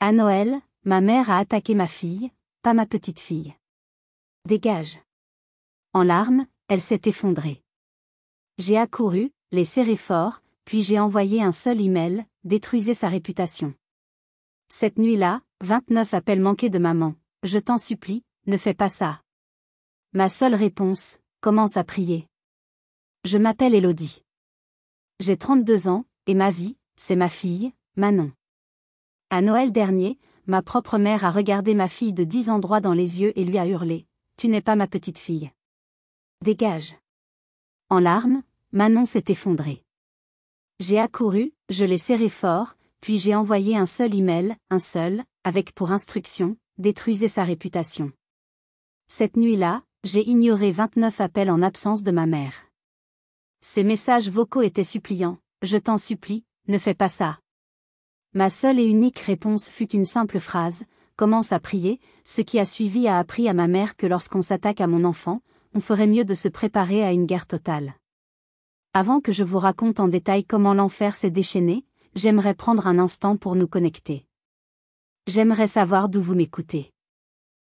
À Noël, ma mère a attaqué ma fille, pas ma petite fille. Dégage. En larmes, elle s'est effondrée. J'ai accouru, l'ai serré fort, puis j'ai envoyé un seul email, détruisez sa réputation. Cette nuit-là, 29 appels manqués de maman. Je t'en supplie, ne fais pas ça. Ma seule réponse, commence à prier. Je m'appelle Élodie. J'ai 32 ans, et ma vie, c'est ma fille, Manon. À Noël dernier, ma propre mère a regardé ma fille de 10 ans droit dans les yeux et lui a hurlé « Tu n'es pas ma petite fille. Dégage !» En larmes, Manon s'est effondrée. J'ai accouru, je l'ai serré fort, puis j'ai envoyé un seul email, avec pour instruction « Détruisez sa réputation ». Cette nuit-là, j'ai ignoré 29 appels en absence de ma mère. Ces messages vocaux étaient suppliants, « Je t'en supplie, ne fais pas ça ». Ma seule et unique réponse fut qu'une simple phrase, « Commence à prier », ce qui a suivi a appris à ma mère que lorsqu'on s'attaque à mon enfant, on ferait mieux de se préparer à une guerre totale. Avant que je vous raconte en détail comment l'enfer s'est déchaîné, j'aimerais prendre un instant pour nous connecter. J'aimerais savoir d'où vous m'écoutez.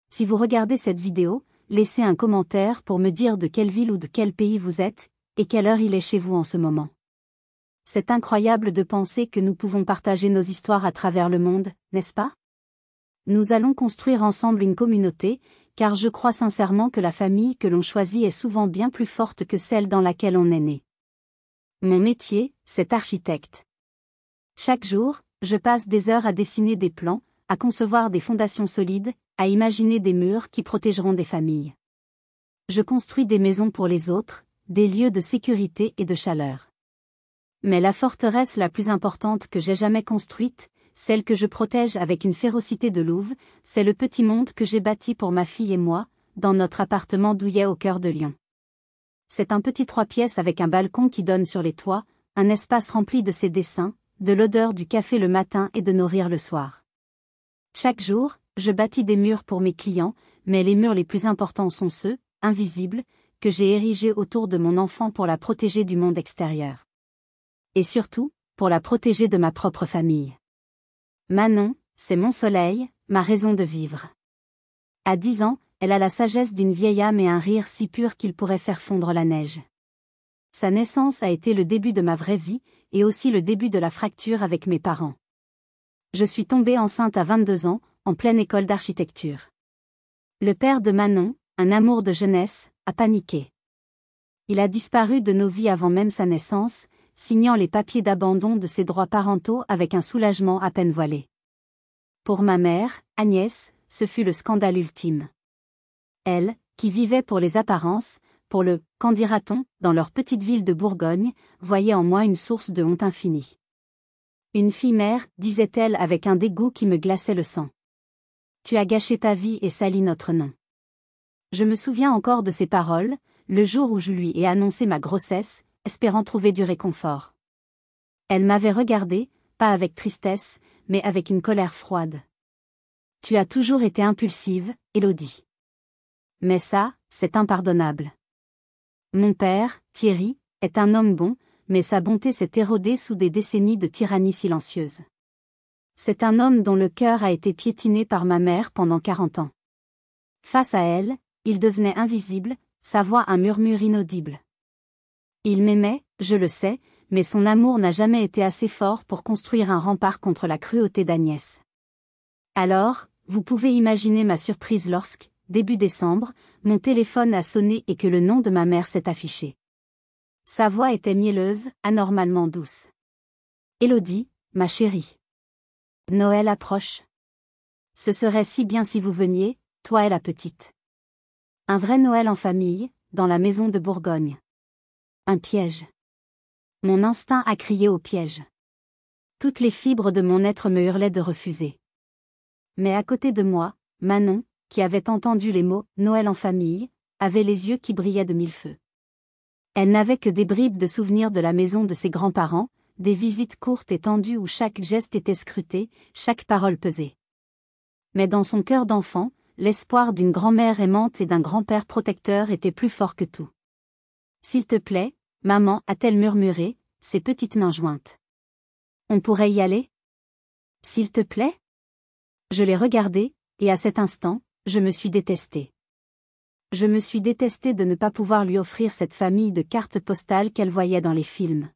Si vous regardez cette vidéo, laissez un commentaire pour me dire de quelle ville ou de quel pays vous êtes, et quelle heure il est chez vous en ce moment. C'est incroyable de penser que nous pouvons partager nos histoires à travers le monde, n'est-ce pas? Nous allons construire ensemble une communauté, car je crois sincèrement que la famille que l'on choisit est souvent bien plus forte que celle dans laquelle on est né. Mon métier, c'est architecte. Chaque jour, je passe des heures à dessiner des plans, à concevoir des fondations solides, à imaginer des murs qui protégeront des familles. Je construis des maisons pour les autres, des lieux de sécurité et de chaleur. Mais la forteresse la plus importante que j'ai jamais construite, celle que je protège avec une férocité de louve, c'est le petit monde que j'ai bâti pour ma fille et moi, dans notre appartement douillet au cœur de Lyon. C'est un petit 3 pièces avec un balcon qui donne sur les toits, un espace rempli de ses dessins, de l'odeur du café le matin et de nos rires le soir. Chaque jour, je bâtis des murs pour mes clients, mais les murs les plus importants sont ceux, invisibles, que j'ai érigés autour de mon enfant pour la protéger du monde extérieur. Et surtout, pour la protéger de ma propre famille. Manon, c'est mon soleil, ma raison de vivre. À 10 ans, elle a la sagesse d'une vieille âme et un rire si pur qu'il pourrait faire fondre la neige. Sa naissance a été le début de ma vraie vie, et aussi le début de la fracture avec mes parents. Je suis tombée enceinte à 22 ans, en pleine école d'architecture. Le père de Manon, un amour de jeunesse, a paniqué. Il a disparu de nos vies avant même sa naissance, signant les papiers d'abandon de ses droits parentaux avec un soulagement à peine voilé. Pour ma mère, Agnès, ce fut le scandale ultime. Elle, qui vivait pour les apparences, pour le « qu'en dira-t-on » dans leur petite ville de Bourgogne, voyait en moi une source de honte infinie. Une fille mère, disait-elle avec un dégoût qui me glaçait le sang. Tu as gâché ta vie et sali notre nom. Je me souviens encore de ces paroles, le jour où je lui ai annoncé ma grossesse, espérant trouver du réconfort. Elle m'avait regardé, pas avec tristesse, mais avec une colère froide. Tu as toujours été impulsive, Élodie. Mais ça, c'est impardonnable. Mon père, Thierry, est un homme bon, mais sa bonté s'est érodée sous des décennies de tyrannie silencieuse. C'est un homme dont le cœur a été piétiné par ma mère pendant 40 ans. Face à elle, il devenait invisible, sa voix un murmure inaudible. Il m'aimait, je le sais, mais son amour n'a jamais été assez fort pour construire un rempart contre la cruauté d'Agnès. Alors, vous pouvez imaginer ma surprise lorsque, début décembre, mon téléphone a sonné et que le nom de ma mère s'est affiché. Sa voix était mielleuse, anormalement douce. Élodie, ma chérie. Noël approche. Ce serait si bien si vous veniez, toi et la petite. Un vrai Noël en famille, dans la maison de Bourgogne. Un piège. Mon instinct a crié au piège. Toutes les fibres de mon être me hurlaient de refuser. Mais à côté de moi, Manon, qui avait entendu les mots « Noël en famille », avait les yeux qui brillaient de mille feux. Elle n'avait que des bribes de souvenirs de la maison de ses grands-parents, des visites courtes et tendues où chaque geste était scruté, chaque parole pesée. Mais dans son cœur d'enfant, l'espoir d'une grand-mère aimante et d'un grand-père protecteur était plus fort que tout. « S'il te plaît, maman, a-t-elle murmuré, ses petites mains jointes. On pourrait y aller ? S'il te plaît ? Je l'ai regardé, et à cet instant, je me suis détestée. Je me suis détestée de ne pas pouvoir lui offrir cette famille de cartes postales qu'elle voyait dans les films.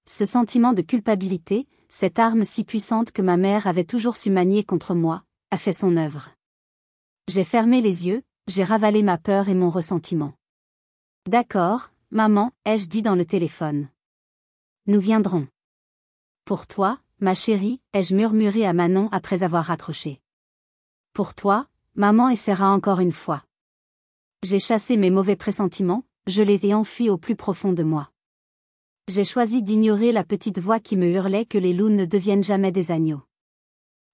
Ce sentiment de culpabilité, cette arme si puissante que ma mère avait toujours su manier contre moi, a fait son œuvre. J'ai fermé les yeux, j'ai ravalé ma peur et mon ressentiment. D'accord, maman, ai-je dit dans le téléphone. Nous viendrons. Pour toi, ma chérie, ai-je murmuré à Manon après avoir raccroché. Pour toi, maman essaiera encore une fois. J'ai chassé mes mauvais pressentiments, je les ai enfuis au plus profond de moi. J'ai choisi d'ignorer la petite voix qui me hurlait que les loups ne deviennent jamais des agneaux.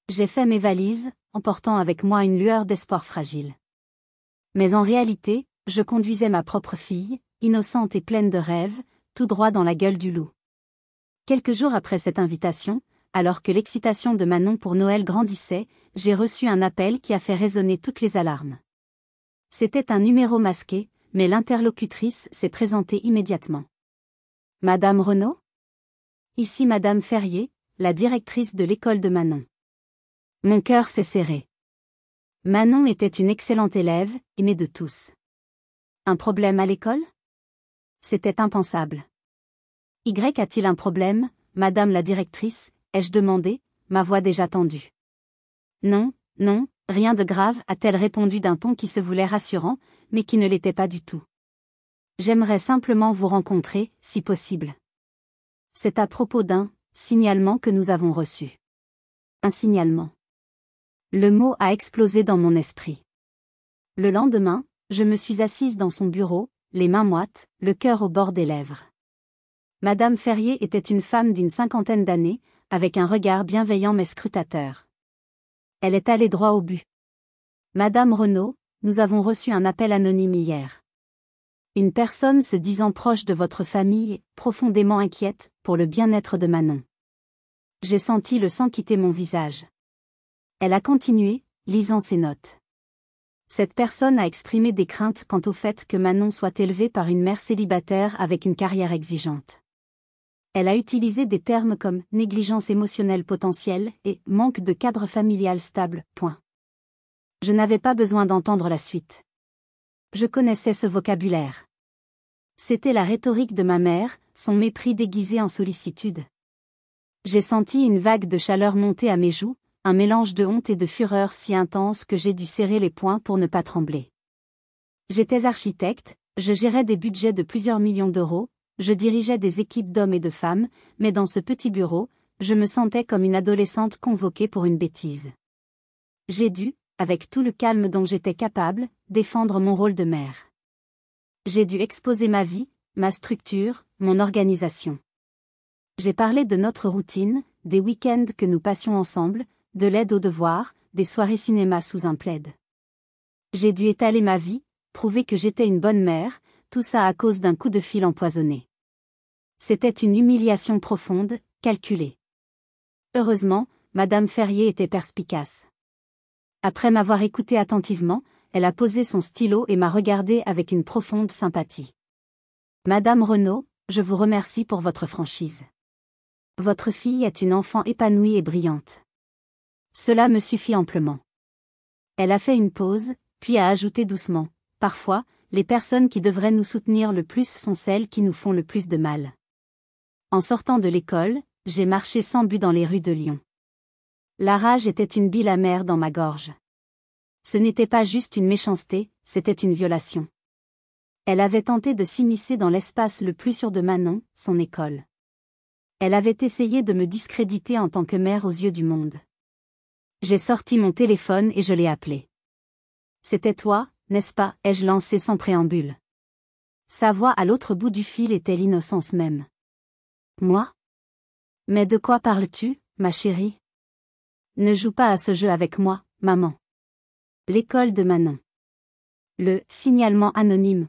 J'ai fait mes valises, emportant avec moi une lueur d'espoir fragile. Mais en réalité, je conduisais ma propre fille, innocente et pleine de rêves, tout droit dans la gueule du loup. Quelques jours après cette invitation, alors que l'excitation de Manon pour Noël grandissait, j'ai reçu un appel qui a fait résonner toutes les alarmes. C'était un numéro masqué, mais l'interlocutrice s'est présentée immédiatement. Madame Renaud ? Ici Madame Ferrier, la directrice de l'école de Manon. Mon cœur s'est serré. Manon était une excellente élève, aimée de tous. Un problème à l'école ? C'était impensable. Y a-t-il un problème, Madame la directrice, ai-je demandé, ma voix déjà tendue. Non, non, rien de grave, a-t-elle répondu d'un ton qui se voulait rassurant, mais qui ne l'était pas du tout. J'aimerais simplement vous rencontrer, si possible. C'est à propos d'un signalement que nous avons reçu. Un signalement. Le mot a explosé dans mon esprit. Le lendemain, je me suis assise dans son bureau, les mains moites, le cœur au bord des lèvres. Madame Ferrier était une femme d'une 50aine d'années, avec un regard bienveillant mais scrutateur. Elle est allée droit au but. Madame Renaud, nous avons reçu un appel anonyme hier. Une personne se disant proche de votre famille, profondément inquiète pour le bien-être de Manon. J'ai senti le sang quitter mon visage. Elle a continué, lisant ses notes. Cette personne a exprimé des craintes quant au fait que Manon soit élevée par une mère célibataire avec une carrière exigeante. Elle a utilisé des termes comme négligence émotionnelle potentielle et manque de cadre familial stable. Je n'avais pas besoin d'entendre la suite. Je connaissais ce vocabulaire. C'était la rhétorique de ma mère, son mépris déguisé en sollicitude. J'ai senti une vague de chaleur monter à mes joues, un mélange de honte et de fureur si intense que j'ai dû serrer les poings pour ne pas trembler. J'étais architecte, je gérais des budgets de plusieurs millions d'euros, je dirigeais des équipes d'hommes et de femmes, mais dans ce petit bureau, je me sentais comme une adolescente convoquée pour une bêtise. J'ai dû, avec tout le calme dont j'étais capable, défendre mon rôle de mère. J'ai dû exposer ma vie, ma structure, mon organisation. J'ai parlé de notre routine, des week-ends que nous passions ensemble, de l'aide aux devoirs, des soirées cinéma sous un plaid. J'ai dû étaler ma vie, prouver que j'étais une bonne mère, tout ça à cause d'un coup de fil empoisonné. C'était une humiliation profonde, calculée. Heureusement, Madame Ferrier était perspicace. Après m'avoir écouté attentivement, elle a posé son stylo et m'a regardé avec une profonde sympathie. Madame Renaud, je vous remercie pour votre franchise. Votre fille est une enfant épanouie et brillante. Cela me suffit amplement. Elle a fait une pause, puis a ajouté doucement, parfois, les personnes qui devraient nous soutenir le plus sont celles qui nous font le plus de mal. En sortant de l'école, j'ai marché sans but dans les rues de Lyon. La rage était une bile amère dans ma gorge. Ce n'était pas juste une méchanceté, c'était une violation. Elle avait tenté de s'immiscer dans l'espace le plus sûr de Manon, son école. Elle avait essayé de me discréditer en tant que mère aux yeux du monde. J'ai sorti mon téléphone et je l'ai appelé. C'était toi, n'est-ce pas, ai-je lancé sans préambule. Sa voix à l'autre bout du fil était l'innocence même. Moi ? Mais de quoi parles-tu, ma chérie ? Ne joue pas à ce jeu avec moi, maman. L'école de Manon. Le signalement anonyme.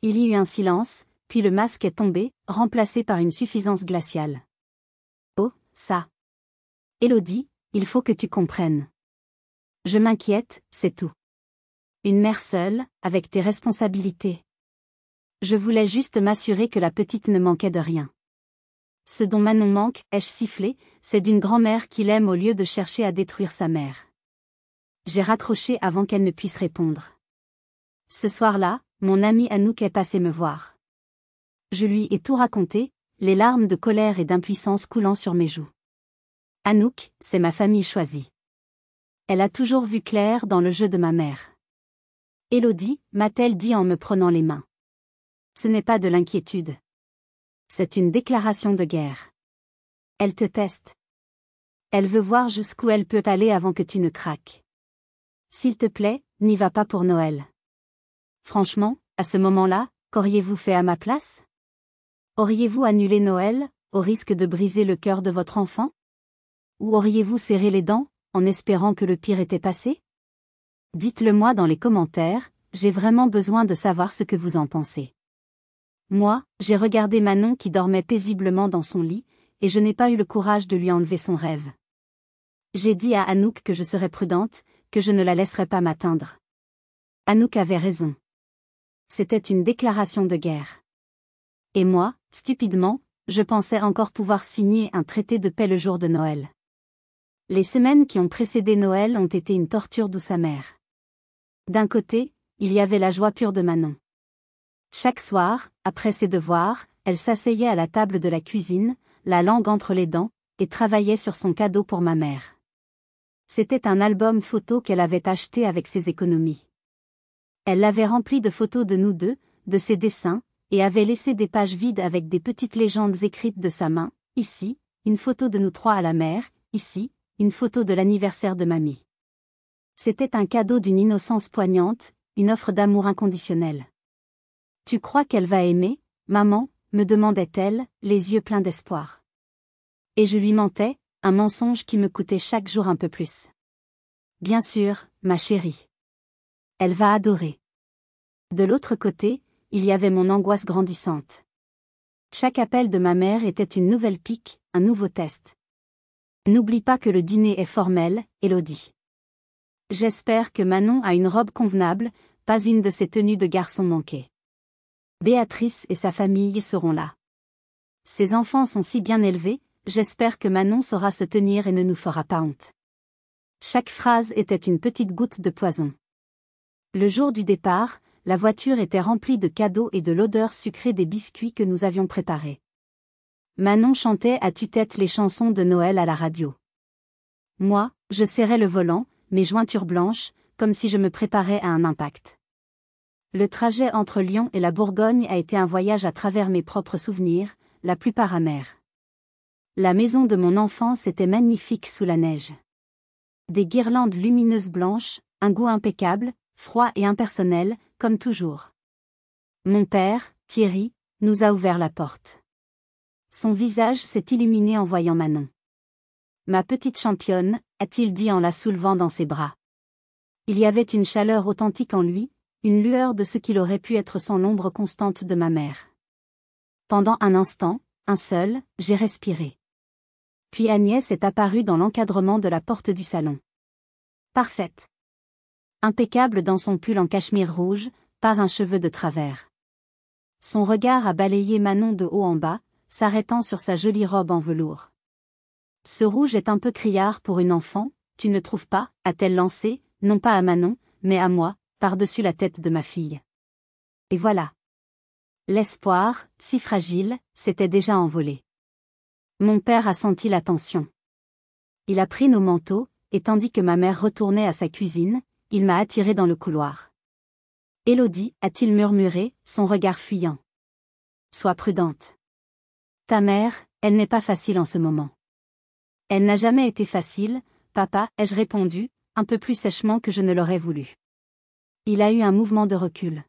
Il y eut un silence, puis le masque est tombé, remplacé par une suffisance glaciale. Oh, ça. Élodie, il faut que tu comprennes. Je m'inquiète, c'est tout. Une mère seule, avec tes responsabilités. Je voulais juste m'assurer que la petite ne manquait de rien. Ce dont Manon manque, ai-je sifflé, c'est d'une grand-mère qui l'aime au lieu de chercher à détruire sa mère. J'ai raccroché avant qu'elle ne puisse répondre. Ce soir-là, mon ami Anouk est passé me voir. Je lui ai tout raconté, les larmes de colère et d'impuissance coulant sur mes joues. Anouk, c'est ma famille choisie. Elle a toujours vu clair dans le jeu de ma mère. Élodie, m'a-t-elle dit en me prenant les mains. Ce n'est pas de l'inquiétude. C'est une déclaration de guerre. Elle te teste. Elle veut voir jusqu'où elle peut aller avant que tu ne craques. S'il te plaît, n'y va pas pour Noël. Franchement, à ce moment-là, qu'auriez-vous fait à ma place? Auriez-vous annulé Noël, au risque de briser le cœur de votre enfant? Ou auriez-vous serré les dents, en espérant que le pire était passé? Dites-le-moi dans les commentaires, j'ai vraiment besoin de savoir ce que vous en pensez. Moi, j'ai regardé Manon qui dormait paisiblement dans son lit, et je n'ai pas eu le courage de lui enlever son rêve. J'ai dit à Anouk que je serais prudente, que je ne la laisserais pas m'atteindre. Anouk avait raison. C'était une déclaration de guerre. Et moi, stupidement, je pensais encore pouvoir signer un traité de paix le jour de Noël. Les semaines qui ont précédé Noël ont été une torture douce amère. D'un côté, il y avait la joie pure de Manon. Chaque soir, après ses devoirs, elle s'asseyait à la table de la cuisine, la langue entre les dents, et travaillait sur son cadeau pour ma mère. C'était un album photo qu'elle avait acheté avec ses économies. Elle l'avait rempli de photos de nous deux, de ses dessins, et avait laissé des pages vides avec des petites légendes écrites de sa main, ici, une photo de nous trois à la mer, ici, une photo de l'anniversaire de mamie. C'était un cadeau d'une innocence poignante, une offre d'amour inconditionnel. Tu crois qu'elle va aimer, maman, me demandait-elle, les yeux pleins d'espoir. Et je lui mentais, un mensonge qui me coûtait chaque jour un peu plus. Bien sûr, ma chérie. Elle va adorer. De l'autre côté, il y avait mon angoisse grandissante. Chaque appel de ma mère était une nouvelle pique, un nouveau test. N'oublie pas que le dîner est formel, Élodie. J'espère que Manon a une robe convenable, pas une de ces tenues de garçon manquées. Béatrice et sa famille seront là. Ses enfants sont si bien élevés, j'espère que Manon saura se tenir et ne nous fera pas honte. Chaque phrase était une petite goutte de poison. Le jour du départ, la voiture était remplie de cadeaux et de l'odeur sucrée des biscuits que nous avions préparés. Manon chantait à tue-tête les chansons de Noël à la radio. Moi, je serrais le volant, mes jointures blanches, comme si je me préparais à un impact. Le trajet entre Lyon et la Bourgogne a été un voyage à travers mes propres souvenirs, la plupart amers. La maison de mon enfance était magnifique sous la neige. Des guirlandes lumineuses blanches, un goût impeccable, froid et impersonnel, comme toujours. Mon père, Thierry, nous a ouvert la porte. Son visage s'est illuminé en voyant Manon. Ma petite championne, a-t-il dit en la soulevant dans ses bras. Il y avait une chaleur authentique en lui, une lueur de ce qu'il aurait pu être sans l'ombre constante de ma mère. Pendant un instant, un seul, j'ai respiré. Puis Agnès est apparue dans l'encadrement de la porte du salon. Parfaite. Impeccable dans son pull en cachemire rouge, pas un cheveu de travers. Son regard a balayé Manon de haut en bas, s'arrêtant sur sa jolie robe en velours. Ce rouge est un peu criard pour une enfant, tu ne trouves pas, a-t-elle lancé, non pas à Manon, mais à moi, par-dessus la tête de ma fille. Et voilà. L'espoir, si fragile, s'était déjà envolé. Mon père a senti la tension. Il a pris nos manteaux, et tandis que ma mère retournait à sa cuisine, il m'a attiré dans le couloir. Élodie, a-t-il murmuré, son regard fuyant. Sois prudente. Ta mère, elle n'est pas facile en ce moment. Elle n'a jamais été facile, papa, ai-je répondu, un peu plus sèchement que je ne l'aurais voulu. Il a eu un mouvement de recul.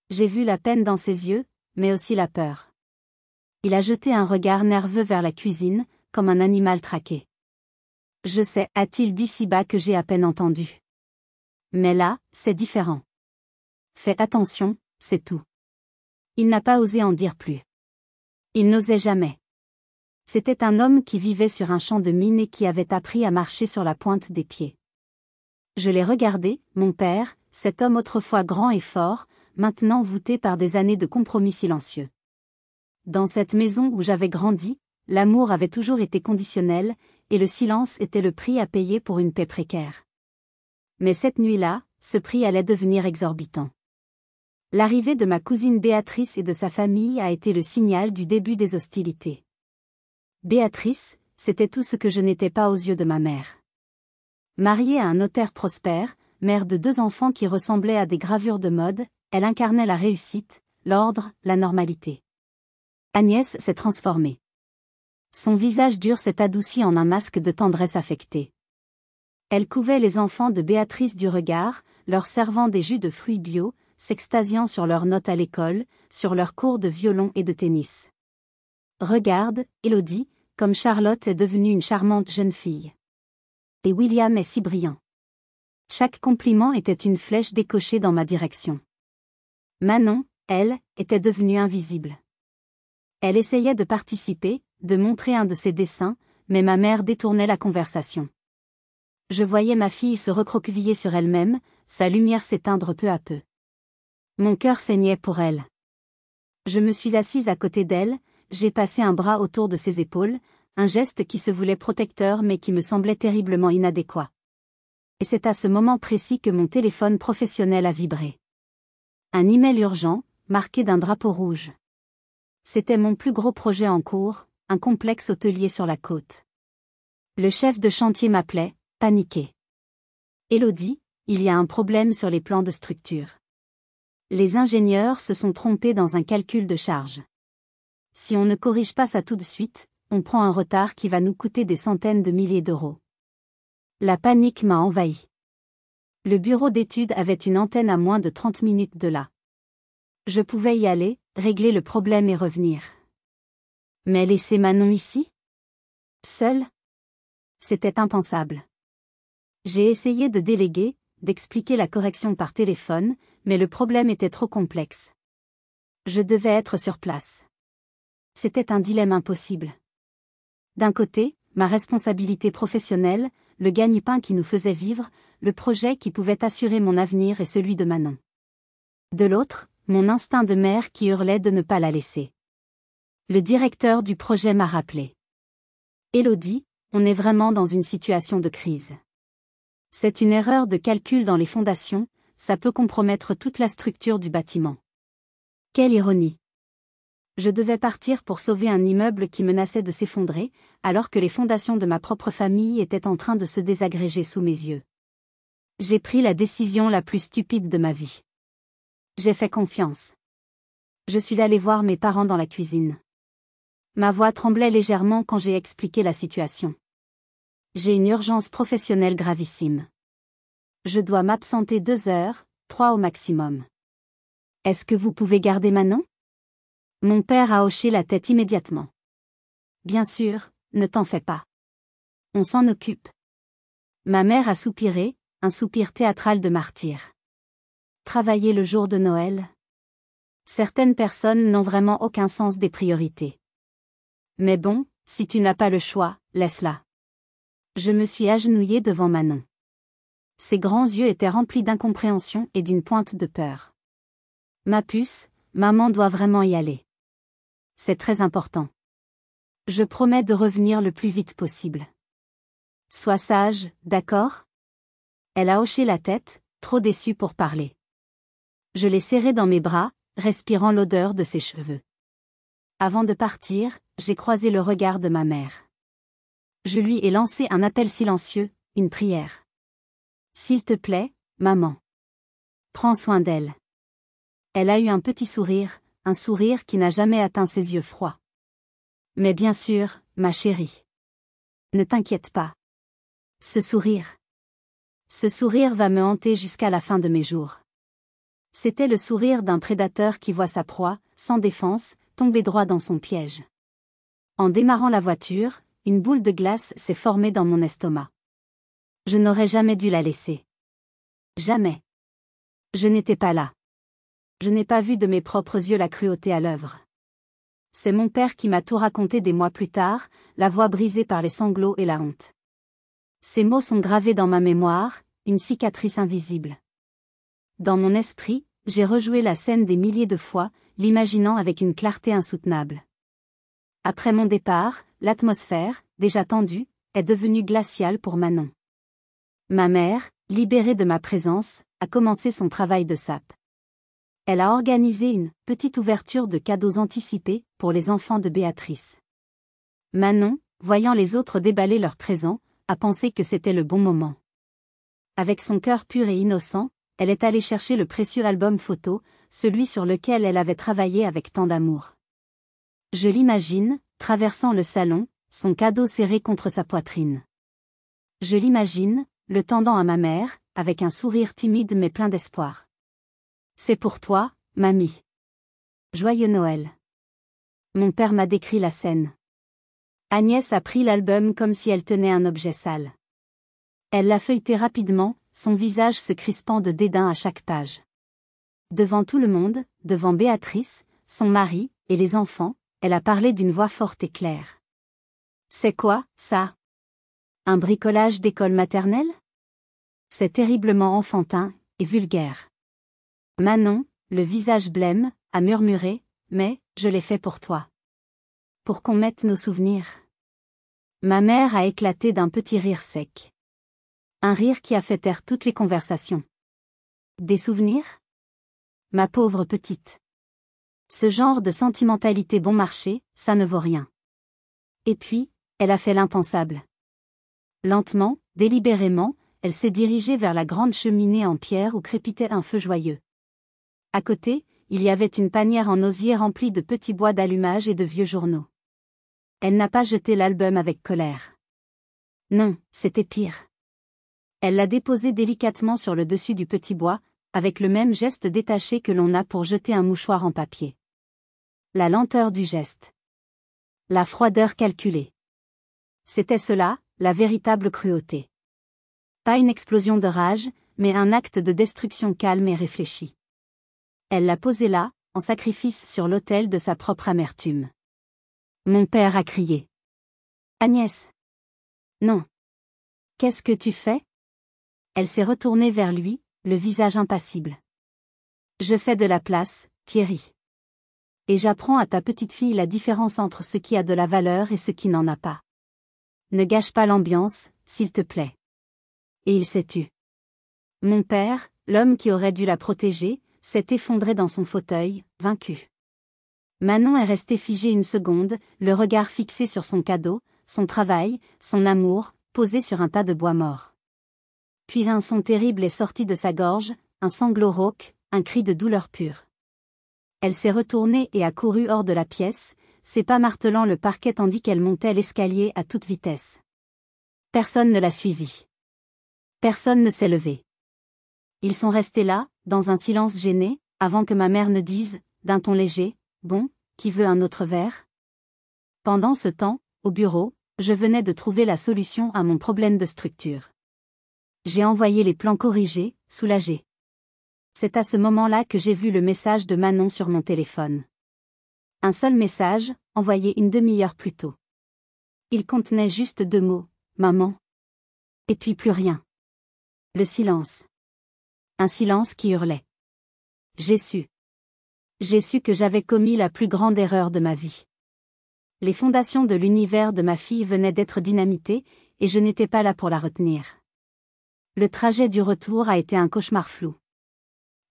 J'ai vu la peine dans ses yeux, mais aussi la peur. Il a jeté un regard nerveux vers la cuisine, comme un animal traqué. Je sais, a-t-il dit si bas que j'ai à peine entendu. Mais là, c'est différent. Faites attention, c'est tout. Il n'a pas osé en dire plus. Il n'osait jamais. C'était un homme qui vivait sur un champ de mine et qui avait appris à marcher sur la pointe des pieds. Je l'ai regardé, mon père, cet homme autrefois grand et fort, maintenant voûté par des années de compromis silencieux. Dans cette maison où j'avais grandi, l'amour avait toujours été conditionnel, et le silence était le prix à payer pour une paix précaire. Mais cette nuit-là, ce prix allait devenir exorbitant. L'arrivée de ma cousine Béatrice et de sa famille a été le signal du début des hostilités. Béatrice, c'était tout ce que je n'étais pas aux yeux de ma mère. Mariée à un notaire prospère, mère de 2 enfants qui ressemblaient à des gravures de mode, elle incarnait la réussite, l'ordre, la normalité. Agnès s'est transformée. Son visage dur s'est adouci en un masque de tendresse affectée. Elle couvait les enfants de Béatrice du regard, leur servant des jus de fruits bio, s'extasiant sur leurs notes à l'école, sur leurs cours de violon et de tennis. Regarde, Élodie, comme Charlotte est devenue une charmante jeune fille. Et William est si brillant. Chaque compliment était une flèche décochée dans ma direction. Manon, elle, était devenue invisible. Elle essayait de participer, de montrer un de ses dessins, mais ma mère détournait la conversation. Je voyais ma fille se recroqueviller sur elle-même, sa lumière s'éteindre peu à peu. Mon cœur saignait pour elle. Je me suis assise à côté d'elle, j'ai passé un bras autour de ses épaules, un geste qui se voulait protecteur mais qui me semblait terriblement inadéquat. Et c'est à ce moment précis que mon téléphone professionnel a vibré. Un email urgent, marqué d'un drapeau rouge. C'était mon plus gros projet en cours, un complexe hôtelier sur la côte. Le chef de chantier m'appelait, paniqué. Élodie, il y a un problème sur les plans de structure. Les ingénieurs se sont trompés dans un calcul de charge. Si on ne corrige pas ça tout de suite, on prend un retard qui va nous coûter des centaines de milliers d'euros. La panique m'a envahi. Le bureau d'études avait une antenne à moins de 30 minutes de là. Je pouvais y aller, régler le problème et revenir. Mais laisser Manon ici? Seule? C'était impensable. J'ai essayé de déléguer, d'expliquer la correction par téléphone, mais le problème était trop complexe. Je devais être sur place. C'était un dilemme impossible. D'un côté, ma responsabilité professionnelle, le gagne-pain qui nous faisait vivre, le projet qui pouvait assurer mon avenir et celui de Manon. De l'autre, mon instinct de mère qui hurlait de ne pas la laisser. Le directeur du projet m'a rappelé. Élodie, on est vraiment dans une situation de crise. C'est une erreur de calcul dans les fondations, ça peut compromettre toute la structure du bâtiment. Quelle ironie! Je devais partir pour sauver un immeuble qui menaçait de s'effondrer, alors que les fondations de ma propre famille étaient en train de se désagréger sous mes yeux. J'ai pris la décision la plus stupide de ma vie. J'ai fait confiance. Je suis allée voir mes parents dans la cuisine. Ma voix tremblait légèrement quand j'ai expliqué la situation. J'ai une urgence professionnelle gravissime. Je dois m'absenter 2 heures, 3 au maximum. Est-ce que vous pouvez garder Manon? Mon père a hoché la tête immédiatement. Bien sûr, ne t'en fais pas. On s'en occupe. Ma mère a soupiré, un soupir théâtral de martyr. Travailler le jour de Noël? Certaines personnes n'ont vraiment aucun sens des priorités. Mais bon, si tu n'as pas le choix, laisse-la. Je me suis agenouillée devant Manon. Ses grands yeux étaient remplis d'incompréhension et d'une pointe de peur. Ma puce, maman doit vraiment y aller. C'est très important. Je promets de revenir le plus vite possible. Sois sage, d'accord? Elle a hoché la tête, trop déçue pour parler. Je l'ai serrée dans mes bras, respirant l'odeur de ses cheveux. Avant de partir, j'ai croisé le regard de ma mère. Je lui ai lancé un appel silencieux, une prière. S'il te plaît, maman. Prends soin d'elle. Elle a eu un petit sourire, un sourire qui n'a jamais atteint ses yeux froids. Mais bien sûr, ma chérie. Ne t'inquiète pas. Ce sourire va me hanter jusqu'à la fin de mes jours. C'était le sourire d'un prédateur qui voit sa proie, sans défense, tomber droit dans son piège. En démarrant la voiture, une boule de glace s'est formée dans mon estomac. Je n'aurais jamais dû la laisser. Jamais. Je n'étais pas là. Je n'ai pas vu de mes propres yeux la cruauté à l'œuvre. C'est mon père qui m'a tout raconté des mois plus tard, la voix brisée par les sanglots et la honte. Ces mots sont gravés dans ma mémoire, une cicatrice invisible. Dans mon esprit, j'ai rejoué la scène des milliers de fois, l'imaginant avec une clarté insoutenable. Après mon départ, l'atmosphère, déjà tendue, est devenue glaciale pour Manon. Ma mère, libérée de ma présence, a commencé son travail de sape. Elle a organisé une petite ouverture de cadeaux anticipés pour les enfants de Béatrice. Manon, voyant les autres déballer leurs présents, a pensé que c'était le bon moment. Avec son cœur pur et innocent, elle est allée chercher le précieux album photo, celui sur lequel elle avait travaillé avec tant d'amour. Je l'imagine, traversant le salon, son cadeau serré contre sa poitrine. Je l'imagine, le tendant à ma mère, avec un sourire timide mais plein d'espoir. C'est pour toi, mamie. Joyeux Noël. Mon père m'a décrit la scène. Agnès a pris l'album comme si elle tenait un objet sale. Elle l'a feuilleté rapidement, son visage se crispant de dédain à chaque page. Devant tout le monde, devant Béatrice, son mari, et les enfants, elle a parlé d'une voix forte et claire. C'est quoi, ça? Un bricolage d'école maternelle? C'est terriblement enfantin, et vulgaire. Manon, le visage blême, a murmuré, mais, je l'ai fait pour toi. Pour qu'on mette nos souvenirs. Ma mère a éclaté d'un petit rire sec. Un rire qui a fait taire toutes les conversations. Des souvenirs? Ma pauvre petite. Ce genre de sentimentalité bon marché, ça ne vaut rien. Et puis, elle a fait l'impensable. Lentement, délibérément, elle s'est dirigée vers la grande cheminée en pierre où crépitait un feu joyeux. À côté, il y avait une panière en osier remplie de petits bois d'allumage et de vieux journaux. Elle n'a pas jeté l'album avec colère. Non, c'était pire. Elle l'a déposé délicatement sur le dessus du petit bois, avec le même geste détaché que l'on a pour jeter un mouchoir en papier. La lenteur du geste. La froideur calculée. C'était cela, la véritable cruauté. Pas une explosion de rage, mais un acte de destruction calme et réfléchi. Elle l'a posé là, en sacrifice sur l'autel de sa propre amertume. Mon père a crié. Agnès. Non. Qu'est-ce que tu fais? Elle s'est retournée vers lui, le visage impassible. Je fais de la place, Thierry. Et j'apprends à ta petite fille la différence entre ce qui a de la valeur et ce qui n'en a pas. Ne gâche pas l'ambiance, s'il te plaît. Et il s'est tu. Mon père, l'homme qui aurait dû la protéger, s'est effondré dans son fauteuil, vaincu. Manon est restée figée une seconde, le regard fixé sur son cadeau, son travail, son amour, posé sur un tas de bois mort. Puis un son terrible est sorti de sa gorge, un sanglot rauque, un cri de douleur pure. Elle s'est retournée et a couru hors de la pièce, ses pas martelant le parquet tandis qu'elle montait l'escalier à toute vitesse. Personne ne l'a suivie. Personne ne s'est levé. Ils sont restés là, dans un silence gêné, avant que ma mère ne dise, d'un ton léger, « Bon, qui veut un autre verre ?» Pendant ce temps, au bureau, je venais de trouver la solution à mon problème de structure. J'ai envoyé les plans corrigés, soulagé. C'est à ce moment-là que j'ai vu le message de Manon sur mon téléphone. Un seul message, envoyé une demi-heure plus tôt. Il contenait juste 2 mots, maman. Et puis plus rien. Le silence. Un silence qui hurlait. J'ai su. J'ai su que j'avais commis la plus grande erreur de ma vie. Les fondations de l'univers de ma fille venaient d'être dynamitées, et je n'étais pas là pour la retenir. Le trajet du retour a été un cauchemar flou.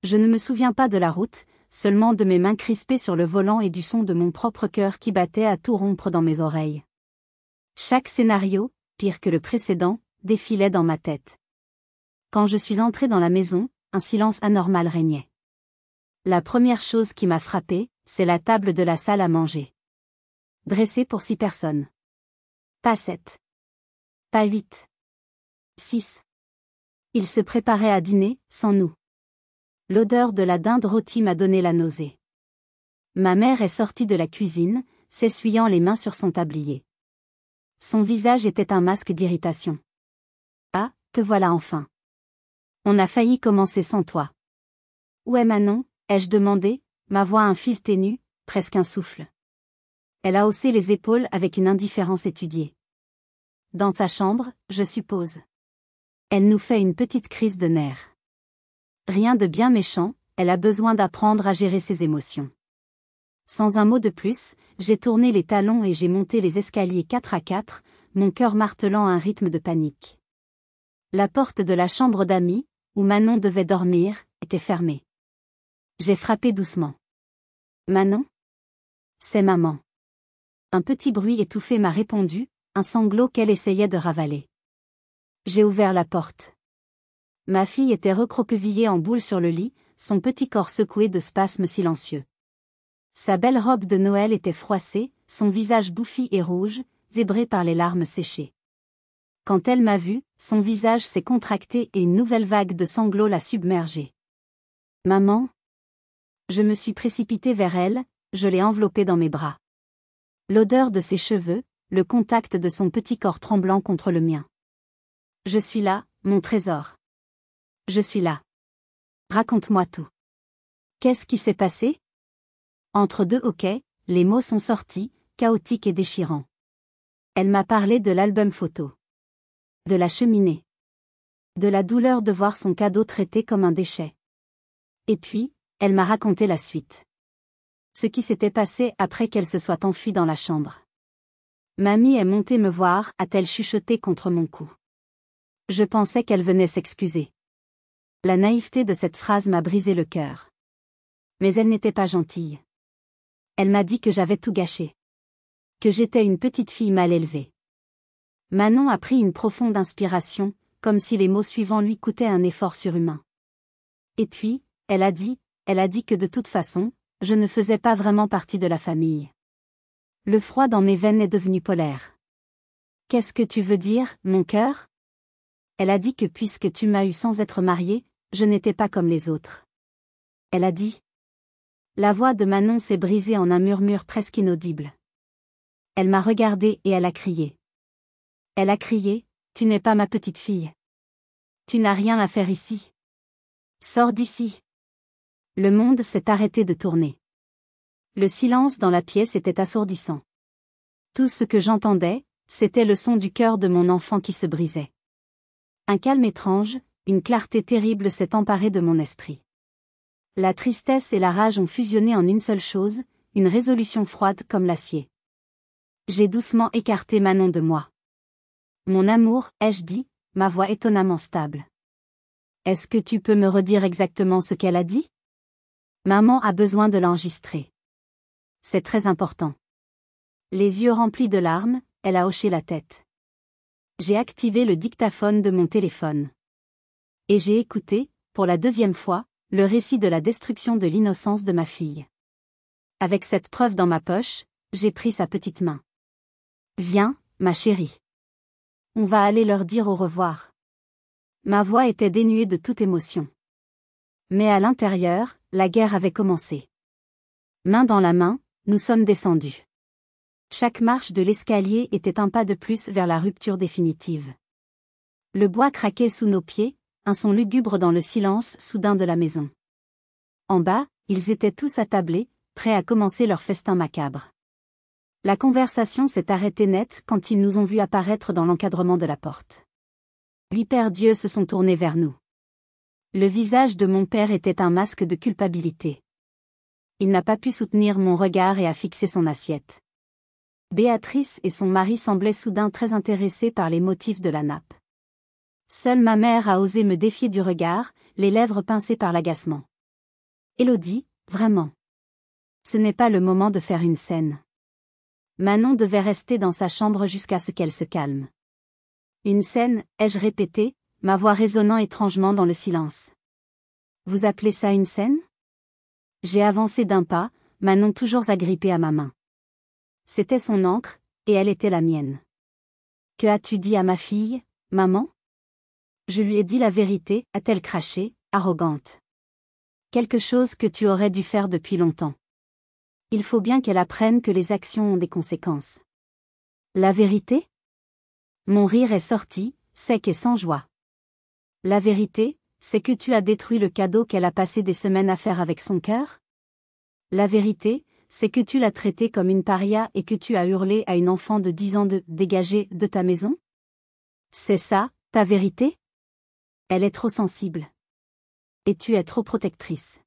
Je ne me souviens pas de la route, seulement de mes mains crispées sur le volant et du son de mon propre cœur qui battait à tout rompre dans mes oreilles. Chaque scénario, pire que le précédent, défilait dans ma tête. Quand je suis entrée dans la maison, un silence anormal régnait. La première chose qui m'a frappée, c'est la table de la salle à manger. Dressée pour 6 personnes. Pas 7. Pas 8. 6. Ils se préparaient à dîner, sans nous. L'odeur de la dinde rôtie m'a donné la nausée. Ma mère est sortie de la cuisine, s'essuyant les mains sur son tablier. Son visage était un masque d'irritation. Ah, te voilà enfin. On a failli commencer sans toi. Où est Manon, ai-je demandé, ma voix un fil ténu, presque un souffle. Elle a haussé les épaules avec une indifférence étudiée. Dans sa chambre, je suppose. Elle nous fait une petite crise de nerfs. Rien de bien méchant, elle a besoin d'apprendre à gérer ses émotions. Sans un mot de plus, j'ai tourné les talons et j'ai monté les escaliers 4 à 4, mon cœur martelant à un rythme de panique. La porte de la chambre d'amis, où Manon devait dormir, était fermée. J'ai frappé doucement. Manon ? C'est maman. Un petit bruit étouffé m'a répondu, un sanglot qu'elle essayait de ravaler. J'ai ouvert la porte. Ma fille était recroquevillée en boule sur le lit, son petit corps secoué de spasmes silencieux. Sa belle robe de Noël était froissée, son visage bouffi et rouge, zébré par les larmes séchées. Quand elle m'a vue, son visage s'est contracté et une nouvelle vague de sanglots l'a submergée. Maman ? Je me suis précipitée vers elle, je l'ai enveloppée dans mes bras. L'odeur de ses cheveux, le contact de son petit corps tremblant contre le mien. Je suis là, mon trésor. Je suis là. Raconte-moi tout. Qu'est-ce qui s'est passé ? Entre deux hoquets, les mots sont sortis, chaotiques et déchirants. Elle m'a parlé de l'album photo. De la cheminée. De la douleur de voir son cadeau traité comme un déchet. Et puis, elle m'a raconté la suite. Ce qui s'était passé après qu'elle se soit enfuie dans la chambre. Mamie est montée me voir, a-t-elle chuchoté contre mon cou. Je pensais qu'elle venait s'excuser. La naïveté de cette phrase m'a brisé le cœur. Mais elle n'était pas gentille. Elle m'a dit que j'avais tout gâché. Que j'étais une petite fille mal élevée. Manon a pris une profonde inspiration, comme si les mots suivants lui coûtaient un effort surhumain. Et puis, elle a dit que de toute façon, je ne faisais pas vraiment partie de la famille. Le froid dans mes veines est devenu polaire. Qu'est-ce que tu veux dire, mon cœur ? Elle a dit que puisque tu m'as eu sans être mariée, je n'étais pas comme les autres. Elle a dit. La voix de Manon s'est brisée en un murmure presque inaudible. Elle m'a regardée et elle a crié. Elle a crié, tu n'es pas ma petite fille. Tu n'as rien à faire ici. Sors d'ici. Le monde s'est arrêté de tourner. Le silence dans la pièce était assourdissant. Tout ce que j'entendais, c'était le son du cœur de mon enfant qui se brisait. Un calme étrange, une clarté terrible s'est emparée de mon esprit. La tristesse et la rage ont fusionné en une seule chose, une résolution froide comme l'acier. J'ai doucement écarté Manon de moi. Mon amour, ai-je dit, ma voix étonnamment stable. Est-ce que tu peux me redire exactement ce qu'elle a dit ? Maman a besoin de l'enregistrer. C'est très important. Les yeux remplis de larmes, elle a hoché la tête. J'ai activé le dictaphone de mon téléphone. Et j'ai écouté, pour la deuxième fois, le récit de la destruction de l'innocence de ma fille. Avec cette preuve dans ma poche, j'ai pris sa petite main. Viens, ma chérie. On va aller leur dire au revoir. Ma voix était dénuée de toute émotion. Mais à l'intérieur, la guerre avait commencé. Main dans la main, nous sommes descendus. Chaque marche de l'escalier était un pas de plus vers la rupture définitive. Le bois craquait sous nos pieds, un son lugubre dans le silence soudain de la maison. En bas, ils étaient tous attablés, prêts à commencer leur festin macabre. La conversation s'est arrêtée net quand ils nous ont vus apparaître dans l'encadrement de la porte. 8 pères Dieu se sont tournés vers nous. Le visage de mon père était un masque de culpabilité. Il n'a pas pu soutenir mon regard et a fixé son assiette. Béatrice et son mari semblaient soudain très intéressés par les motifs de la nappe. Seule ma mère a osé me défier du regard, les lèvres pincées par l'agacement. Élodie, vraiment. Ce n'est pas le moment de faire une scène. Manon devait rester dans sa chambre jusqu'à ce qu'elle se calme. Une scène, ai-je répété, ma voix résonnant étrangement dans le silence. Vous appelez ça une scène ? J'ai avancé d'un pas, Manon toujours agrippée à ma main. C'était son encre, et elle était la mienne. Que as-tu dit à ma fille, maman ? Je lui ai dit la vérité, a-t-elle craché, arrogante. Quelque chose que tu aurais dû faire depuis longtemps. Il faut bien qu'elle apprenne que les actions ont des conséquences. La vérité ? Mon rire est sorti, sec et sans joie. La vérité, c'est que tu as détruit le cadeau qu'elle a passé des semaines à faire avec son cœur ? La vérité, c'est que tu l'as traitée comme une paria et que tu as hurlé à une enfant de 10 ans de « dégager de ta maison » ? C'est ça, ta vérité ? Elle est trop sensible. Et tu es trop protectrice.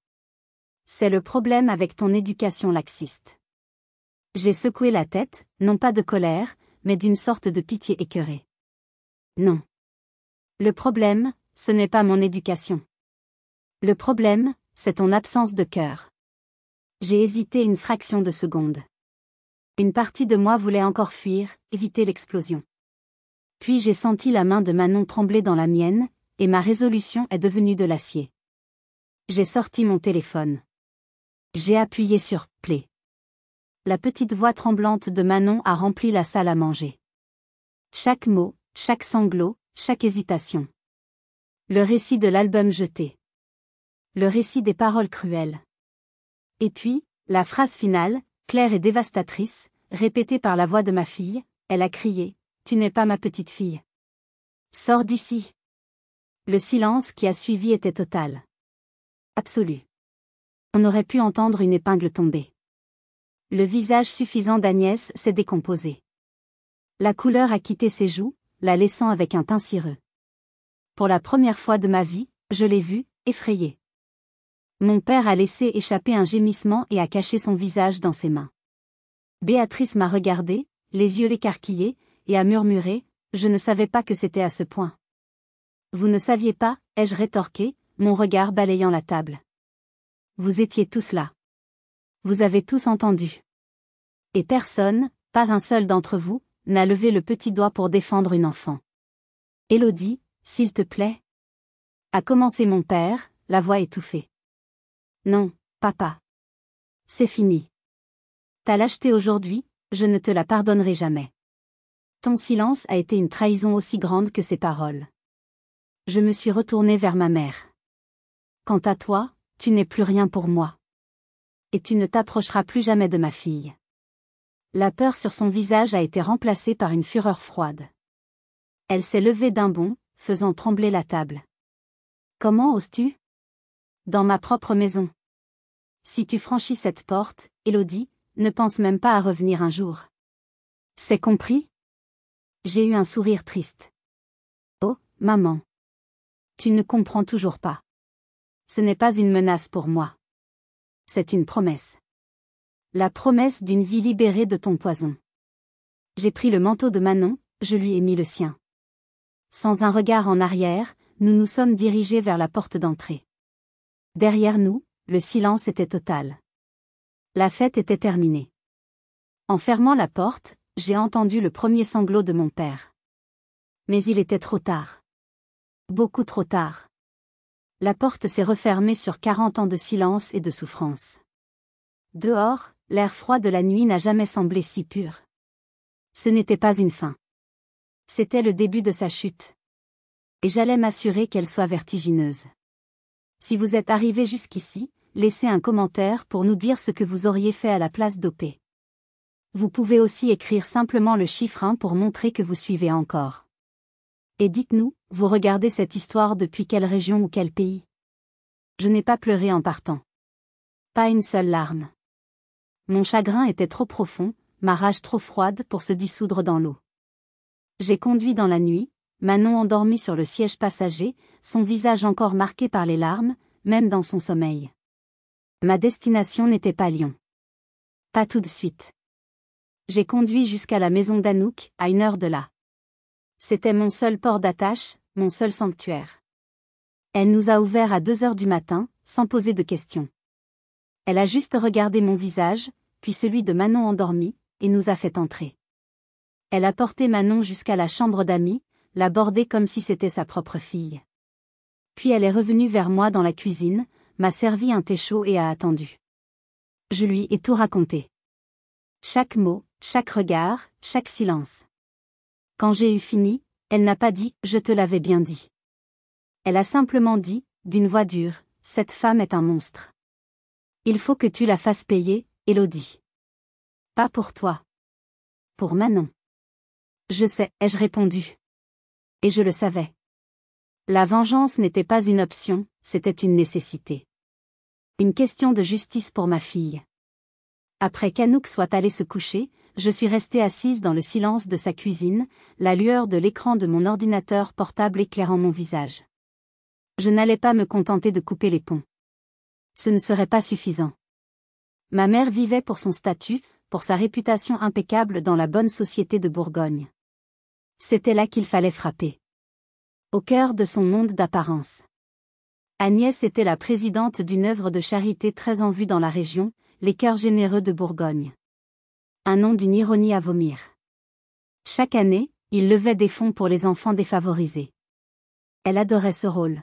C'est le problème avec ton éducation laxiste. J'ai secoué la tête, non pas de colère, mais d'une sorte de pitié écœurée. Non. Le problème, ce n'est pas mon éducation. Le problème, c'est ton absence de cœur. J'ai hésité une fraction de seconde. Une partie de moi voulait encore fuir, éviter l'explosion. Puis j'ai senti la main de Manon trembler dans la mienne, et ma résolution est devenue de l'acier. J'ai sorti mon téléphone. J'ai appuyé sur « Play ». La petite voix tremblante de Manon a rempli la salle à manger. Chaque mot, chaque sanglot, chaque hésitation. Le récit de l'album jeté. Le récit des paroles cruelles. Et puis, la phrase finale, claire et dévastatrice, répétée par la voix de ma fille, elle a crié « Tu n'es pas ma petite fille. Sors d'ici !» Le silence qui a suivi était total. Absolu. On aurait pu entendre une épingle tomber. Le visage suffisant d'Agnès s'est décomposé. La couleur a quitté ses joues, la laissant avec un teint cireux. Pour la première fois de ma vie, je l'ai vue, effrayée. Mon père a laissé échapper un gémissement et a caché son visage dans ses mains. Béatrice m'a regardé, les yeux écarquillés, et a murmuré « Je ne savais pas que c'était à ce point. » Vous ne saviez pas, ai-je rétorqué, mon regard balayant la table. Vous étiez tous là. Vous avez tous entendu. Et personne, pas un seul d'entre vous, n'a levé le petit doigt pour défendre une enfant. Élodie, s'il te plaît. A commencé mon père, la voix étouffée. Non, papa. C'est fini. Ta lâcheté aujourd'hui, je ne te la pardonnerai jamais. Ton silence a été une trahison aussi grande que ces paroles. Je me suis retournée vers ma mère. Quant à toi, tu n'es plus rien pour moi. Et tu ne t'approcheras plus jamais de ma fille. La peur sur son visage a été remplacée par une fureur froide. Elle s'est levée d'un bond, faisant trembler la table. Comment oses-tu? Dans ma propre maison. Si tu franchis cette porte, Élodie, ne pense même pas à revenir un jour. C'est compris? J'ai eu un sourire triste. Oh, maman. Tu ne comprends toujours pas. Ce n'est pas une menace pour moi. C'est une promesse. La promesse d'une vie libérée de ton poison. J'ai pris le manteau de Manon, je lui ai mis le sien. Sans un regard en arrière, nous nous sommes dirigés vers la porte d'entrée. Derrière nous, le silence était total. La fête était terminée. En fermant la porte, j'ai entendu le premier sanglot de mon père. Mais il était trop tard. Beaucoup trop tard. La porte s'est refermée sur 40 ans de silence et de souffrance. Dehors, l'air froid de la nuit n'a jamais semblé si pur. Ce n'était pas une fin. C'était le début de sa chute. Et j'allais m'assurer qu'elle soit vertigineuse. Si vous êtes arrivé jusqu'ici, laissez un commentaire pour nous dire ce que vous auriez fait à la place d'OP. Vous pouvez aussi écrire simplement le chiffre 1 pour montrer que vous suivez encore. Et dites-nous, vous regardez cette histoire depuis quelle région ou quel pays? Je n'ai pas pleuré en partant. Pas une seule larme. Mon chagrin était trop profond, ma rage trop froide pour se dissoudre dans l'eau. J'ai conduit dans la nuit, Manon endormie sur le siège passager, son visage encore marqué par les larmes, même dans son sommeil. Ma destination n'était pas Lyon. Pas tout de suite. J'ai conduit jusqu'à la maison d'Anouk, à 1 heure de là. C'était mon seul port d'attache, mon seul sanctuaire. Elle nous a ouvert à 2 heures du matin, sans poser de questions. Elle a juste regardé mon visage, puis celui de Manon endormie, et nous a fait entrer. Elle a porté Manon jusqu'à la chambre d'amis, l'a bordée comme si c'était sa propre fille. Puis elle est revenue vers moi dans la cuisine, m'a servi un thé chaud et a attendu. Je lui ai tout raconté. Chaque mot, chaque regard, chaque silence. Quand j'ai eu fini, elle n'a pas dit « je te l'avais bien dit ». Elle a simplement dit, d'une voix dure, « cette femme est un monstre. Il faut que tu la fasses payer, Élodie. Pas pour toi. Pour Manon. » Je sais, ai-je répondu. Et je le savais. La vengeance n'était pas une option, c'était une nécessité. Une question de justice pour ma fille. Après qu'Anouk soit allée se coucher, je suis restée assise dans le silence de sa cuisine, la lueur de l'écran de mon ordinateur portable éclairant mon visage. Je n'allais pas me contenter de couper les ponts. Ce ne serait pas suffisant. Ma mère vivait pour son statut, pour sa réputation impeccable dans la bonne société de Bourgogne. C'était là qu'il fallait frapper. Au cœur de son monde d'apparence. Agnès était la présidente d'une œuvre de charité très en vue dans la région, les Cœurs Généreux de Bourgogne. Un nom d'une ironie à vomir. Chaque année, il levait des fonds pour les enfants défavorisés. Elle adorait ce rôle.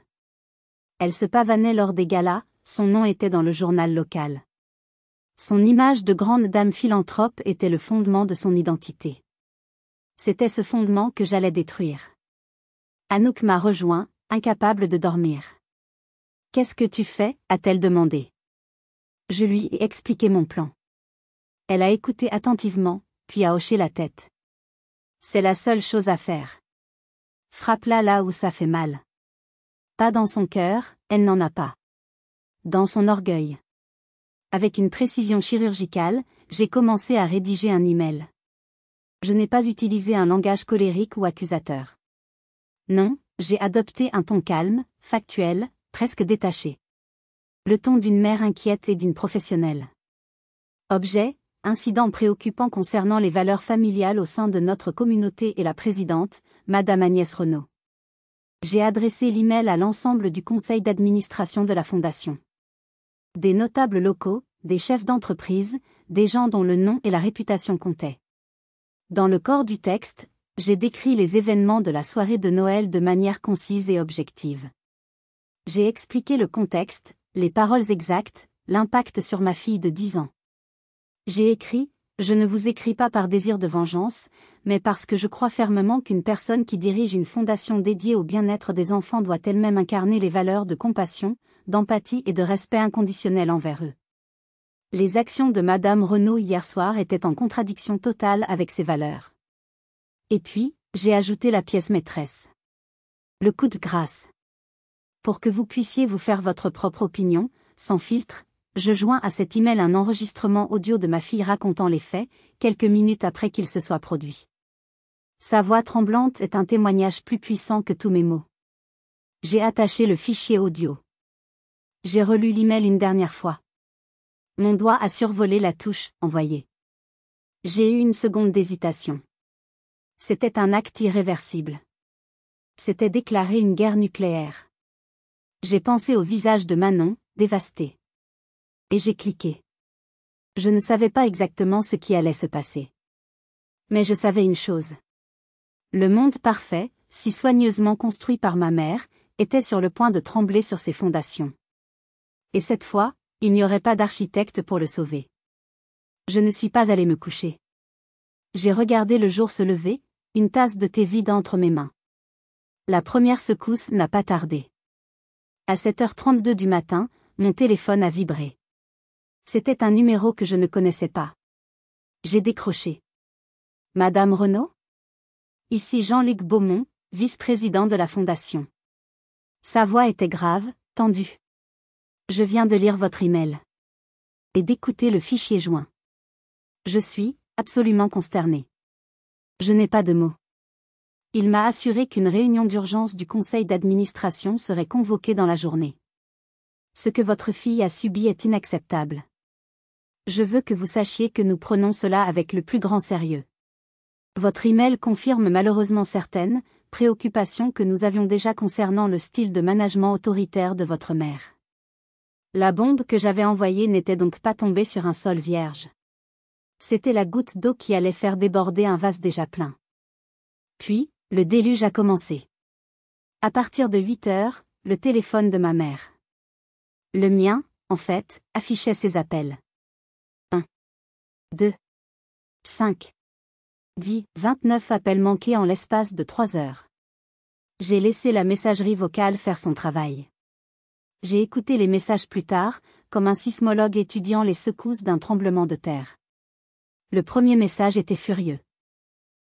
Elle se pavanait lors des galas, son nom était dans le journal local. Son image de grande dame philanthrope était le fondement de son identité. C'était ce fondement que j'allais détruire. Anouk m'a rejoint, incapable de dormir. « Qu'est-ce que tu fais » a-t-elle demandé. Je lui ai expliqué mon plan. Elle a écouté attentivement, puis a hoché la tête. C'est la seule chose à faire. Frappe-la là où ça fait mal. Pas dans son cœur, elle n'en a pas. Dans son orgueil. Avec une précision chirurgicale, j'ai commencé à rédiger un email. Je n'ai pas utilisé un langage colérique ou accusateur. Non, j'ai adopté un ton calme, factuel, presque détaché. Le ton d'une mère inquiète et d'une professionnelle. Objet, incident préoccupant concernant les valeurs familiales au sein de notre communauté et la présidente, Madame Agnès Renaud. J'ai adressé l'email à l'ensemble du conseil d'administration de la Fondation. Des notables locaux, des chefs d'entreprise, des gens dont le nom et la réputation comptaient. Dans le corps du texte, j'ai décrit les événements de la soirée de Noël de manière concise et objective. J'ai expliqué le contexte, les paroles exactes, l'impact sur ma fille de 10 ans. J'ai écrit, je ne vous écris pas par désir de vengeance, mais parce que je crois fermement qu'une personne qui dirige une fondation dédiée au bien-être des enfants doit elle-même incarner les valeurs de compassion, d'empathie et de respect inconditionnel envers eux. Les actions de Madame Renaud hier soir étaient en contradiction totale avec ces valeurs. Et puis, j'ai ajouté la pièce maîtresse. Le coup de grâce. Pour que vous puissiez vous faire votre propre opinion, sans filtre, je joins à cet email un enregistrement audio de ma fille racontant les faits, quelques minutes après qu'ils se soient produits. Sa voix tremblante est un témoignage plus puissant que tous mes mots. J'ai attaché le fichier audio. J'ai relu l'email une dernière fois. Mon doigt a survolé la touche « Envoyer ». J'ai eu une seconde d'hésitation. C'était un acte irréversible. C'était déclarer une guerre nucléaire. J'ai pensé au visage de Manon, dévasté. Et j'ai cliqué. Je ne savais pas exactement ce qui allait se passer. Mais je savais une chose. Le monde parfait, si soigneusement construit par ma mère, était sur le point de trembler sur ses fondations. Et cette fois, il n'y aurait pas d'architecte pour le sauver. Je ne suis pas allé me coucher. J'ai regardé le jour se lever, une tasse de thé vide entre mes mains. La première secousse n'a pas tardé. À 7h32 du matin, mon téléphone a vibré. C'était un numéro que je ne connaissais pas. J'ai décroché. Madame Renaud ? Ici Jean-Luc Beaumont, vice-président de la Fondation. Sa voix était grave, tendue. Je viens de lire votre email. Et d'écouter le fichier joint. Je suis absolument consterné. Je n'ai pas de mots. Il m'a assuré qu'une réunion d'urgence du conseil d'administration serait convoquée dans la journée. Ce que votre fille a subi est inacceptable. Je veux que vous sachiez que nous prenons cela avec le plus grand sérieux. Votre email confirme malheureusement certaines préoccupations que nous avions déjà concernant le style de management autoritaire de votre mère. La bombe que j'avais envoyée n'était donc pas tombée sur un sol vierge. C'était la goutte d'eau qui allait faire déborder un vase déjà plein. Puis, le déluge a commencé. À partir de 8 heures, le téléphone de ma mère. Le mien, en fait, affichait ses appels. 1, 2, 5, 10, 29 appels manqués en l'espace de 3 heures. J'ai laissé la messagerie vocale faire son travail. J'ai écouté les messages plus tard, comme un sismologue étudiant les secousses d'un tremblement de terre. Le premier message était furieux.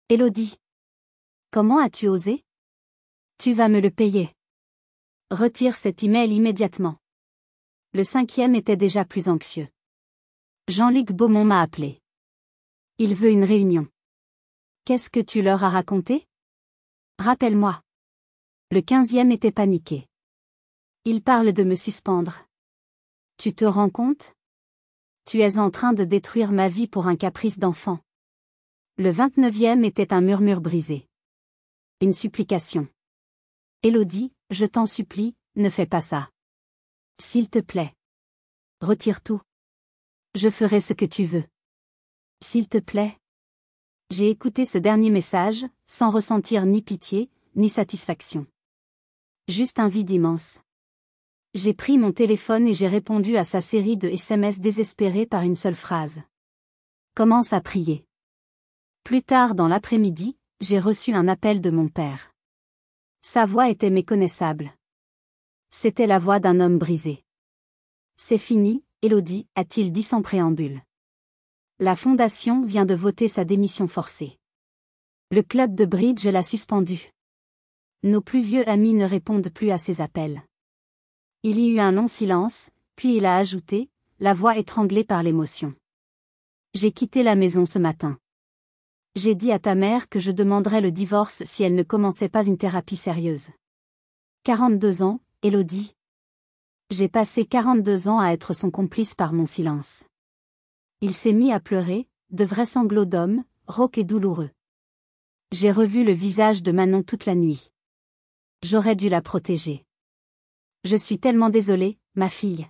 Élodie. Comment as-tu osé ? Tu vas me le payer. Retire cet email immédiatement. Le 5e était déjà plus anxieux. Jean-Luc Beaumont m'a appelé. Il veut une réunion. Qu'est-ce que tu leur as raconté ? Rappelle-moi. Le 15e était paniqué. Il parle de me suspendre. Tu te rends compte? Tu es en train de détruire ma vie pour un caprice d'enfant. Le 29e était un murmure brisé. Une supplication. Élodie, je t'en supplie, ne fais pas ça. S'il te plaît. Retire tout. Je ferai ce que tu veux. S'il te plaît. J'ai écouté ce dernier message, sans ressentir ni pitié, ni satisfaction. Juste un vide immense. J'ai pris mon téléphone et j'ai répondu à sa série de SMS désespérés par une seule phrase. Commence à prier. Plus tard dans l'après-midi, j'ai reçu un appel de mon père. Sa voix était méconnaissable. C'était la voix d'un homme brisé. C'est fini, Élodie, a-t-il dit sans préambule. La fondation vient de voter sa démission forcée. Le club de bridge l'a suspendu. Nos plus vieux amis ne répondent plus à ses appels. Il y eut un long silence, puis il a ajouté, la voix étranglée par l'émotion. J'ai quitté la maison ce matin. J'ai dit à ta mère que je demanderais le divorce si elle ne commençait pas une thérapie sérieuse. 42 ans, Élodie. J'ai passé 42 ans à être son complice par mon silence. Il s'est mis à pleurer, de vrais sanglots d'homme, rauques et douloureux. J'ai revu le visage de Manon toute la nuit. J'aurais dû la protéger. Je suis tellement désolée, ma fille.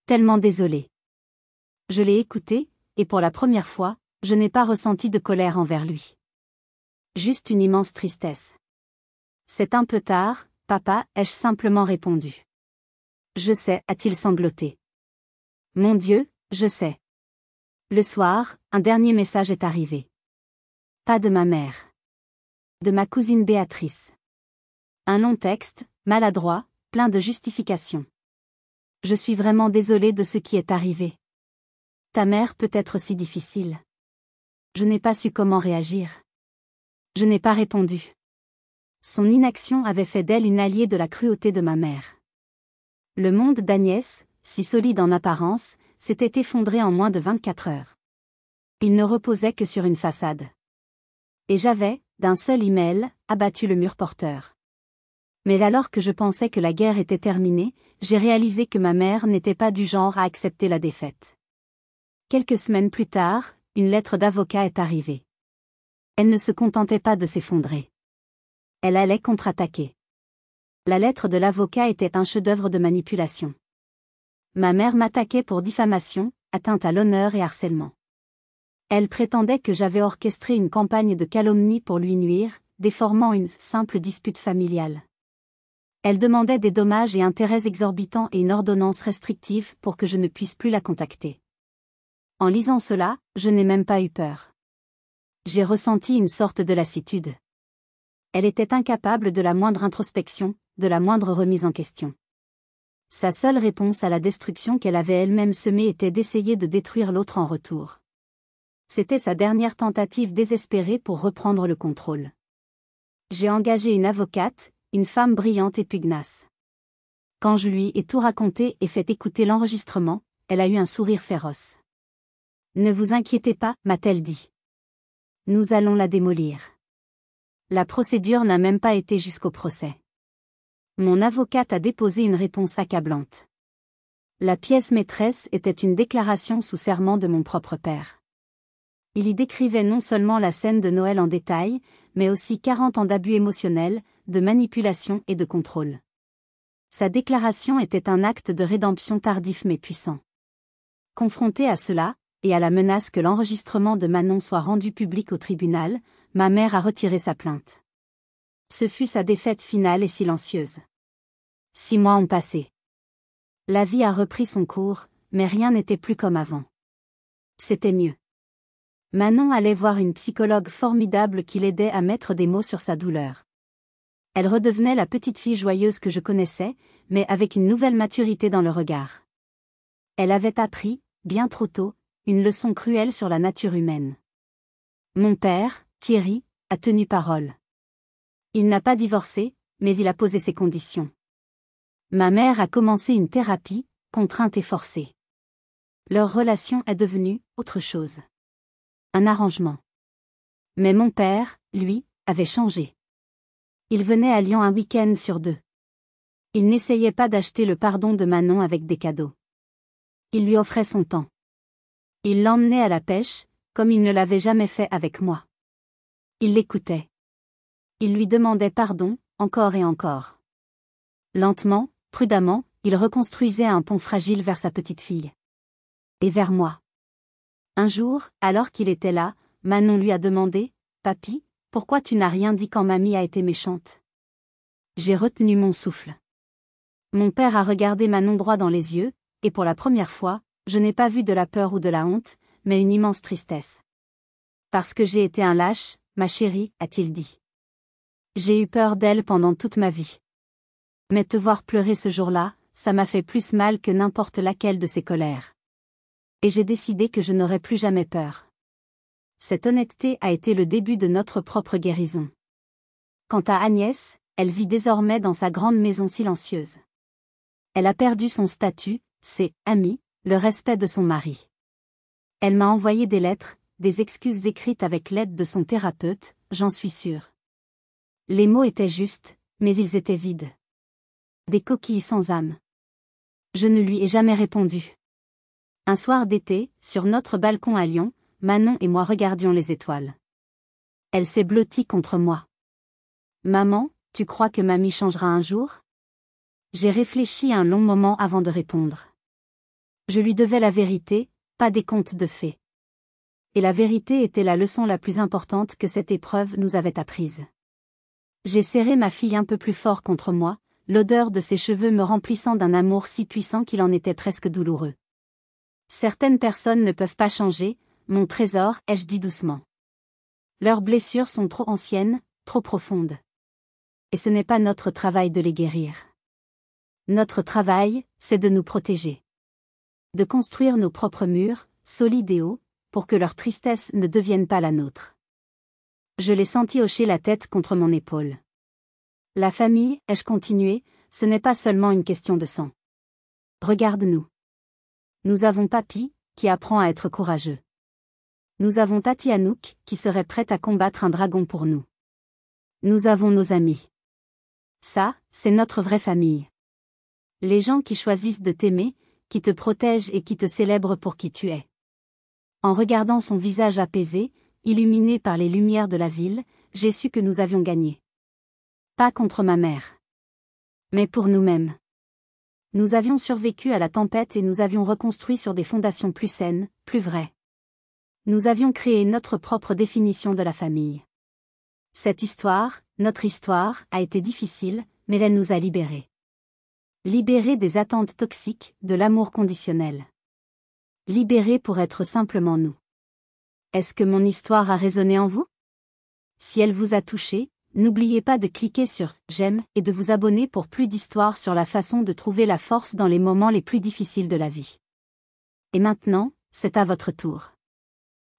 Tellement désolée. Je l'ai écouté, et pour la première fois, je n'ai pas ressenti de colère envers lui. Juste une immense tristesse. C'est un peu tard, papa, ai-je simplement répondu. Je sais, a-t-il sangloté. Mon Dieu, je sais. Le soir, un dernier message est arrivé. Pas de ma mère. De ma cousine Béatrice. Un long texte, maladroit, plein de justifications. Je suis vraiment désolée de ce qui est arrivé. Ta mère peut être si difficile. Je n'ai pas su comment réagir. Je n'ai pas répondu. Son inaction avait fait d'elle une alliée de la cruauté de ma mère. Le monde d'Agnès, si solide en apparence, s'était effondré en moins de 24 heures. Il ne reposait que sur une façade. Et j'avais, d'un seul email, abattu le mur porteur. Mais alors que je pensais que la guerre était terminée, j'ai réalisé que ma mère n'était pas du genre à accepter la défaite. Quelques semaines plus tard, une lettre d'avocat est arrivée. Elle ne se contentait pas de s'effondrer. Elle allait contre-attaquer. La lettre de l'avocat était un chef-d'œuvre de manipulation. Ma mère m'attaquait pour diffamation, atteinte à l'honneur et harcèlement. Elle prétendait que j'avais orchestré une campagne de calomnie pour lui nuire, déformant une simple dispute familiale. Elle demandait des dommages et intérêts exorbitants et une ordonnance restrictive pour que je ne puisse plus la contacter. En lisant cela, je n'ai même pas eu peur. J'ai ressenti une sorte de lassitude. Elle était incapable de la moindre introspection, de la moindre remise en question. Sa seule réponse à la destruction qu'elle avait elle-même semée était d'essayer de détruire l'autre en retour. C'était sa dernière tentative désespérée pour reprendre le contrôle. J'ai engagé une avocate, une femme brillante et pugnace. Quand je lui ai tout raconté et fait écouter l'enregistrement, elle a eu un sourire féroce. « Ne vous inquiétez pas, m'a-t-elle dit. Nous allons la démolir. » La procédure n'a même pas été jusqu'au procès. Mon avocate a déposé une réponse accablante. La pièce maîtresse était une déclaration sous serment de mon propre père. Il y décrivait non seulement la scène de Noël en détail, mais aussi 40 ans d'abus émotionnels, de manipulation et de contrôle. Sa déclaration était un acte de rédemption tardif mais puissant. Confrontée à cela, et à la menace que l'enregistrement de Manon soit rendu public au tribunal, ma mère a retiré sa plainte. Ce fut sa défaite finale et silencieuse. 6 mois ont passé. La vie a repris son cours, mais rien n'était plus comme avant. C'était mieux. Manon allait voir une psychologue formidable qui l'aidait à mettre des mots sur sa douleur. Elle redevenait la petite fille joyeuse que je connaissais, mais avec une nouvelle maturité dans le regard. Elle avait appris, bien trop tôt, une leçon cruelle sur la nature humaine. Mon père, Thierry, a tenu parole. Il n'a pas divorcé, mais il a posé ses conditions. Ma mère a commencé une thérapie, contrainte et forcée. Leur relation est devenue autre chose. Un arrangement. Mais mon père, lui, avait changé. Il venait à Lyon un week-end sur 2. Il n'essayait pas d'acheter le pardon de Manon avec des cadeaux. Il lui offrait son temps. Il l'emmenait à la pêche, comme il ne l'avait jamais fait avec moi. Il l'écoutait. Il lui demandait pardon, encore et encore. Lentement, prudemment, il reconstruisait un pont fragile vers sa petite fille. Et vers moi. Un jour, alors qu'il était là, Manon lui a demandé, « Papy, pourquoi tu n'as rien dit quand mamie a été méchante ?» J'ai retenu mon souffle. Mon père a regardé Manon droit dans les yeux, et pour la première fois, je n'ai pas vu de la peur ou de la honte, mais une immense tristesse. « Parce que j'ai été un lâche, ma chérie, a-t-il dit. J'ai eu peur d'elle pendant toute ma vie. Mais te voir pleurer ce jour-là, ça m'a fait plus mal que n'importe laquelle de ses colères. Et j'ai décidé que je n'aurais plus jamais peur. » Cette honnêteté a été le début de notre propre guérison. Quant à Agnès, elle vit désormais dans sa grande maison silencieuse. Elle a perdu son statut, ses amis, le respect de son mari. Elle m'a envoyé des lettres, des excuses écrites avec l'aide de son thérapeute, j'en suis sûre. Les mots étaient justes, mais ils étaient vides. Des coquilles sans âme. Je ne lui ai jamais répondu. Un soir d'été, sur notre balcon à Lyon, Manon et moi regardions les étoiles. Elle s'est blottie contre moi. « Maman, tu crois que mamie changera un jour ?» J'ai réfléchi un long moment avant de répondre. Je lui devais la vérité, pas des contes de fées. Et la vérité était la leçon la plus importante que cette épreuve nous avait apprise. J'ai serré ma fille un peu plus fort contre moi, l'odeur de ses cheveux me remplissant d'un amour si puissant qu'il en était presque douloureux. Certaines personnes ne peuvent pas changer, mon trésor, ai-je dit doucement. Leurs blessures sont trop anciennes, trop profondes. Et ce n'est pas notre travail de les guérir. Notre travail, c'est de nous protéger. De construire nos propres murs, solides et hauts, pour que leur tristesse ne devienne pas la nôtre. Je l'ai senti hocher la tête contre mon épaule. La famille, ai-je continué, ce n'est pas seulement une question de sang. Regarde-nous. Nous avons Papy, qui apprend à être courageux. Nous avons Tati Anouk, qui serait prête à combattre un dragon pour nous. Nous avons nos amis. Ça, c'est notre vraie famille. Les gens qui choisissent de t'aimer, qui te protègent et qui te célèbrent pour qui tu es. En regardant son visage apaisé, illuminé par les lumières de la ville, j'ai su que nous avions gagné. Pas contre ma mère. Mais pour nous-mêmes. Nous avions survécu à la tempête et nous avions reconstruit sur des fondations plus saines, plus vraies. Nous avions créé notre propre définition de la famille. Cette histoire, notre histoire, a été difficile, mais elle nous a libérés. Libérés des attentes toxiques, de l'amour conditionnel. Libérés pour être simplement nous. Est-ce que mon histoire a résonné en vous? Si elle vous a touché, n'oubliez pas de cliquer sur « J'aime » et de vous abonner pour plus d'histoires sur la façon de trouver la force dans les moments les plus difficiles de la vie. Et maintenant, c'est à votre tour.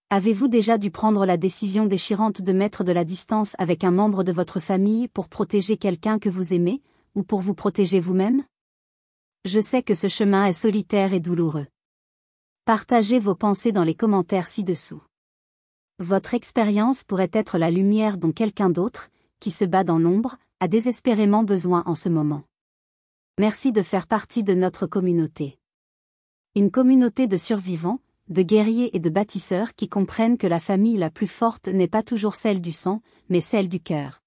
Avez-vous déjà dû prendre la décision déchirante de mettre de la distance avec un membre de votre famille pour protéger quelqu'un que vous aimez, ou pour vous protéger vous-même? Je sais que ce chemin est solitaire et douloureux. Partagez vos pensées dans les commentaires ci-dessous. Votre expérience pourrait être la lumière dont quelqu'un d'autre, qui se bat dans l'ombre, a désespérément besoin en ce moment. Merci de faire partie de notre communauté. Une communauté de survivants, de guerriers et de bâtisseurs qui comprennent que la famille la plus forte n'est pas toujours celle du sang, mais celle du cœur.